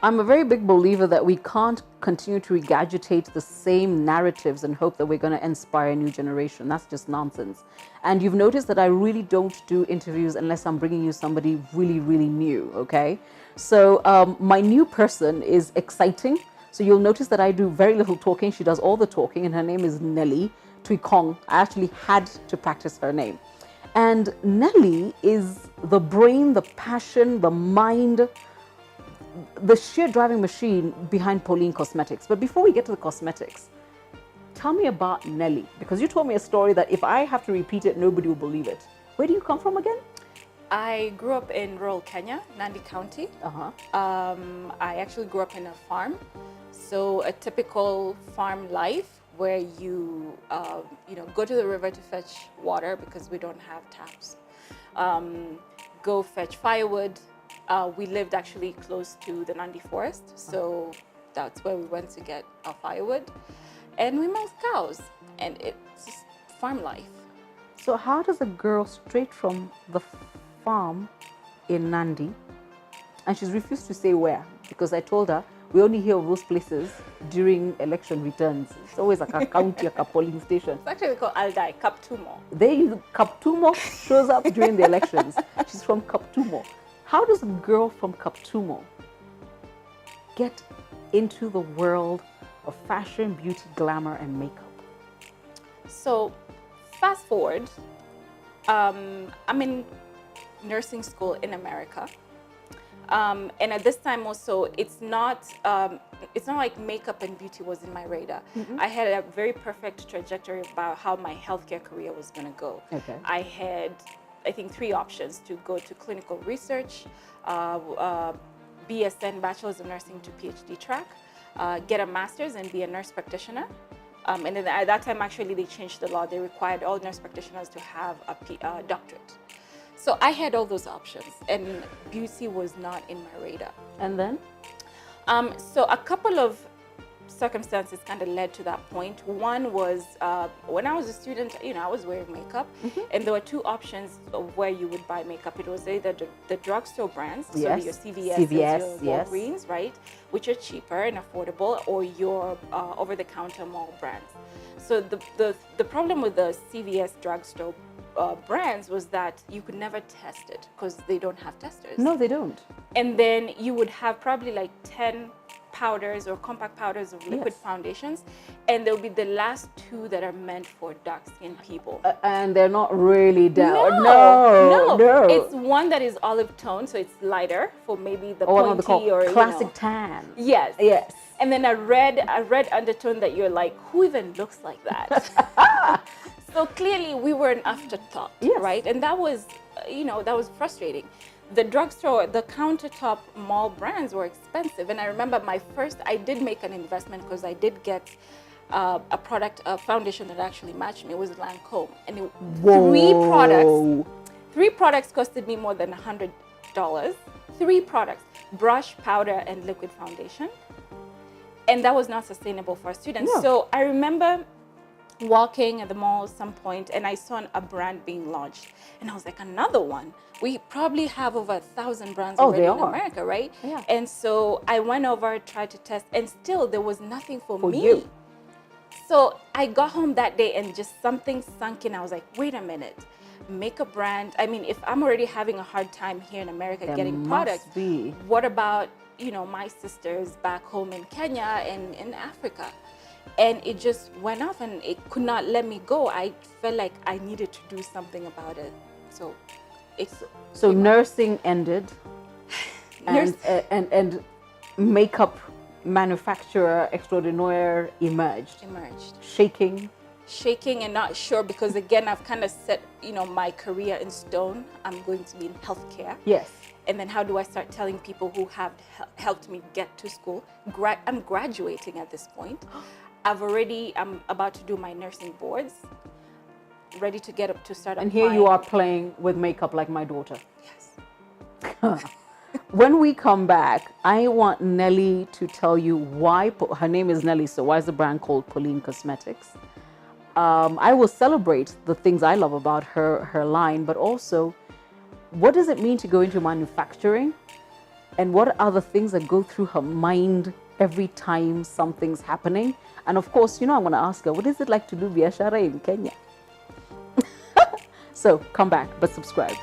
I'm a very big believer that we can't continue to regurgitate the same narratives and hope that we're going to inspire a new generation. That's just nonsense. And you've noticed that I really don't do interviews unless I'm bringing you somebody really, really new, okay? So my new person is exciting. So you'll notice that I do very little talking. She does all the talking, and her name is Nelly Tuikong. I actually had to practice her name. And Nelly is the brain, the passion, the mind, the sheer driving machine behind Pauline Cosmetics. But before we get to the cosmetics, tell me about Nelly, because you told me a story that if I have to repeat it, nobody will believe it. Where do you come from again? I grew up in rural Kenya, Nandi County. I actually grew up in a farm. So a typical farm life where you go to the river to fetch water because we don't have taps. Go fetch firewood. We lived actually close to the Nandi forest, so that's where we went to get our firewood. And we milked cows, and it's just farm life. So how does a girl straight from the farm in Nandi, and she's refused to say where, because I told her we only hear of those places during election returns. It's always like a county, like a polling station. It's actually called Aldai, Kaptumo. Kaptumo shows up during the elections. She's from Kaptumo. How does a girl from Kaptumo get into the world of fashion, beauty, glamour, and makeup? So, fast forward, I'm in nursing school in America. And at this time also, it's not like makeup and beauty was in my radar. I had a very perfect trajectory about how my healthcare career was going to go. Okay. I had, I think, 3 options: to go to clinical research, BSN, Bachelor's of Nursing to PhD track, get a master's and be a nurse practitioner. And then at that time, actually, they changed the law. They required all nurse practitioners to have a doctorate. So I had all those options, and beauty was not in my radar. And then? So a couple of circumstances kind of led to that point. One was when I was a student, I was wearing makeup, and there were 2 options of where you would buy makeup. It was either the drugstore brands, so your CVS, your Walgreens, right, which are cheaper and affordable, or your over-the-counter mall brands. So the problem with the CVS drugstore brands was that you could never test it because they don't have testers. No, they don't. And then you would have probably like 10 powders or compact powders of liquid foundations, and there'll be the last 2 that are meant for dark skinned people. And they're not really down. No. It's one that is olive tone, so it's lighter for maybe the pointy or classic tan. Yes. Yes. And then a red undertone that you're like, who even looks like that? So clearly we were an afterthought, right? And that was, that was frustrating. The drugstore, the countertop mall brands were expensive. And I remember I did make an investment because I did get a foundation that actually matched me. It was Lancome. And 3 products costed me more than $100. 3 products, brush, powder, and liquid foundation. And that was not sustainable for students. No. So I remember walking at the mall at some point, and I saw a brand being launched, and I was like, another one. We probably have over 1,000 brands already in America, right? Yeah. And so I went over, tried to test, and still there was nothing for me. You. So I got home that day and just something sunk in. I was like, wait a minute, makeup brand. I mean, if I'm already having a hard time here in America getting products, what about, my sisters back home in Kenya and in Africa? And it just went off, and it could not let me go. I felt like I needed to do something about it. So nursing ended, and makeup manufacturer extraordinaire emerged. Shaking and not sure, because again, I've kind of set, my career in stone. I'm going to be in healthcare. Yes. And then how do I start telling people who have helped me get to school? I'm graduating at this point. I'm about to do my nursing boards, ready to get up to start. And here you are playing with makeup like my daughter. Yes. When we come back, I want Nelly to tell you why, her name is Nelly, so why is the brand called Pauline Cosmetics? I will celebrate the things I love about her line, but also, what does it mean to go into manufacturing and what are the things that go through her mind every time something's happening. And of course, you know, I'm going to ask her, what is it like to do biashara in Kenya? So come back, but subscribe.